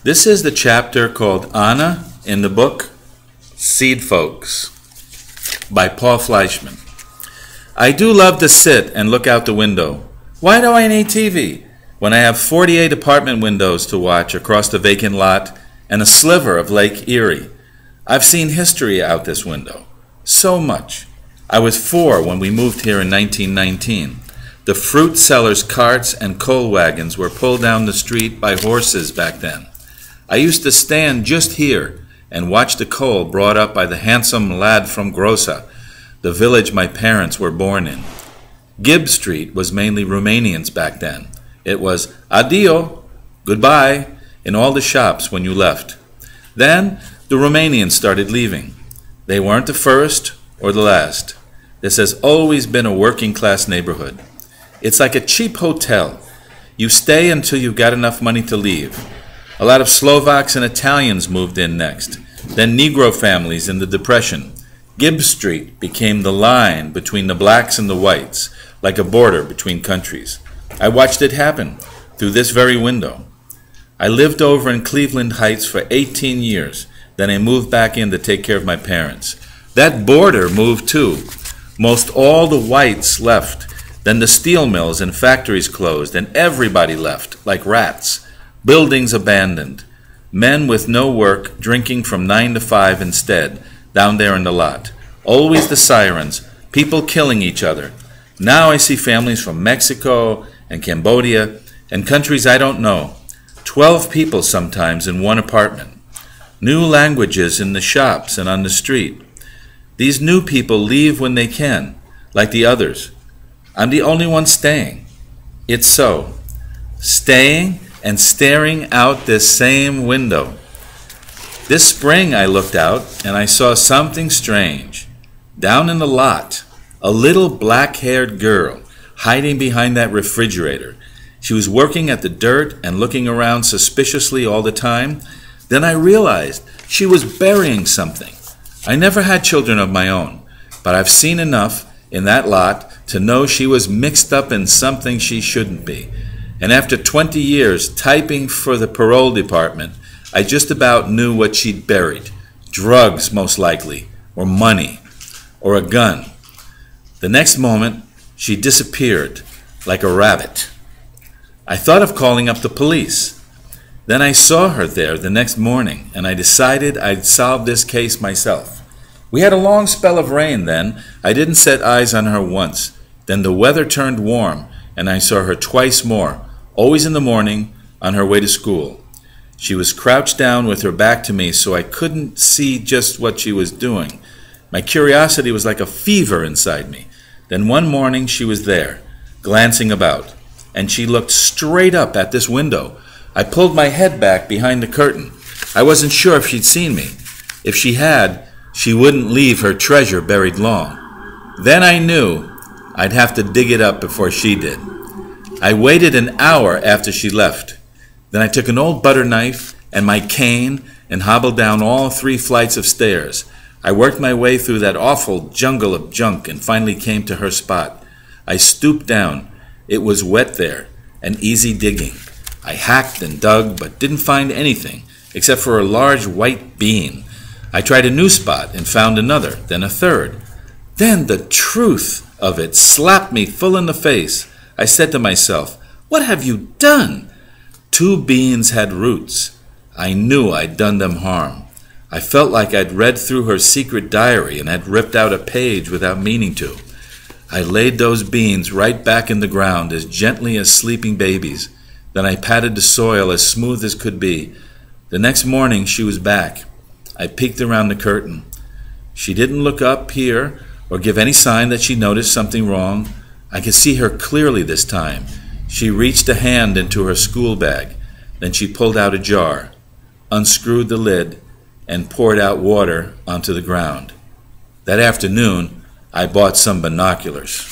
This is the chapter called Ana in the book Seedfolks by Paul Fleischman. I do love to sit and look out the window. Why do I need TV when I have 48 apartment windows to watch across the vacant lot and a sliver of Lake Erie? I've seen history out this window. So much. I was 4 when we moved here in 1919. The fruit sellers' carts and coal wagons were pulled down the street by horses back then. I used to stand just here and watch the coal brought up by the handsome lad from Grossa, the village my parents were born in. Gibbs Street was mainly Romanians back then. It was adio, goodbye, in all the shops when you left. Then the Romanians started leaving. They weren't the first or the last. This has always been a working-class neighborhood. It's like a cheap hotel. You stay until you've got enough money to leave. A lot of Slovaks and Italians moved in next, then Negro families in the Depression. Gibbs Street became the line between the blacks and the whites, like a border between countries. I watched it happen through this very window. I lived over in Cleveland Heights for 18 years. Then I moved back in to take care of my parents. That border moved too. Most all the whites left. Then the steel mills and factories closed, and everybody left, like rats. Buildings abandoned. Men with no work drinking from 9 to 5 instead, down there in the lot. Always the sirens, people killing each other. Now I see families from Mexico and Cambodia and countries I don't know. 12 people sometimes in one apartment. New languages in the shops and on the street. These new people leave when they can, like the others. I'm the only one staying. It's so. Staying and staring out this same window. This spring I looked out and I saw something strange. Down in the lot, a little black-haired girl hiding behind that refrigerator. She was working at the dirt and looking around suspiciously all the time. Then I realized she was burying something. I never had children of my own, but I've seen enough in that lot to know she was mixed up in something she shouldn't be. And after 20 years typing for the parole department, I just about knew what she'd buried. Drugs, most likely, or money, or a gun. The next moment, she disappeared like a rabbit. I thought of calling up the police. Then I saw her there the next morning, and I decided I'd solve this case myself. We had a long spell of rain then. I didn't set eyes on her once. Then the weather turned warm, and I saw her twice more, always in the morning, on her way to school. She was crouched down with her back to me, so I couldn't see just what she was doing. My curiosity was like a fever inside me. Then one morning she was there, glancing about, and she looked straight up at this window. I pulled my head back behind the curtain. I wasn't sure if she'd seen me. If she had, she wouldn't leave her treasure buried long. Then I knew I'd have to dig it up before she did. I waited an hour after she left. Then I took an old butter knife and my cane and hobbled down all 3 flights of stairs. I worked my way through that awful jungle of junk and finally came to her spot. I stooped down. It was wet there and easy digging. I hacked and dug but didn't find anything except for a large white bean. I tried a new spot and found another, then a third. Then the truth of it slapped me full in the face. I said to myself, "What have you done?" 2 beans had roots. I knew I'd done them harm. I felt like I'd read through her secret diary and had ripped out a page without meaning to. I laid those beans right back in the ground as gently as sleeping babies. Then I patted the soil as smooth as could be. The next morning she was back. I peeked around the curtain. She didn't look up here or give any sign that she noticed something wrong. I could see her clearly this time. She reached a hand into her school bag. Then she pulled out a jar, unscrewed the lid, and poured out water onto the ground. That afternoon, I bought some binoculars.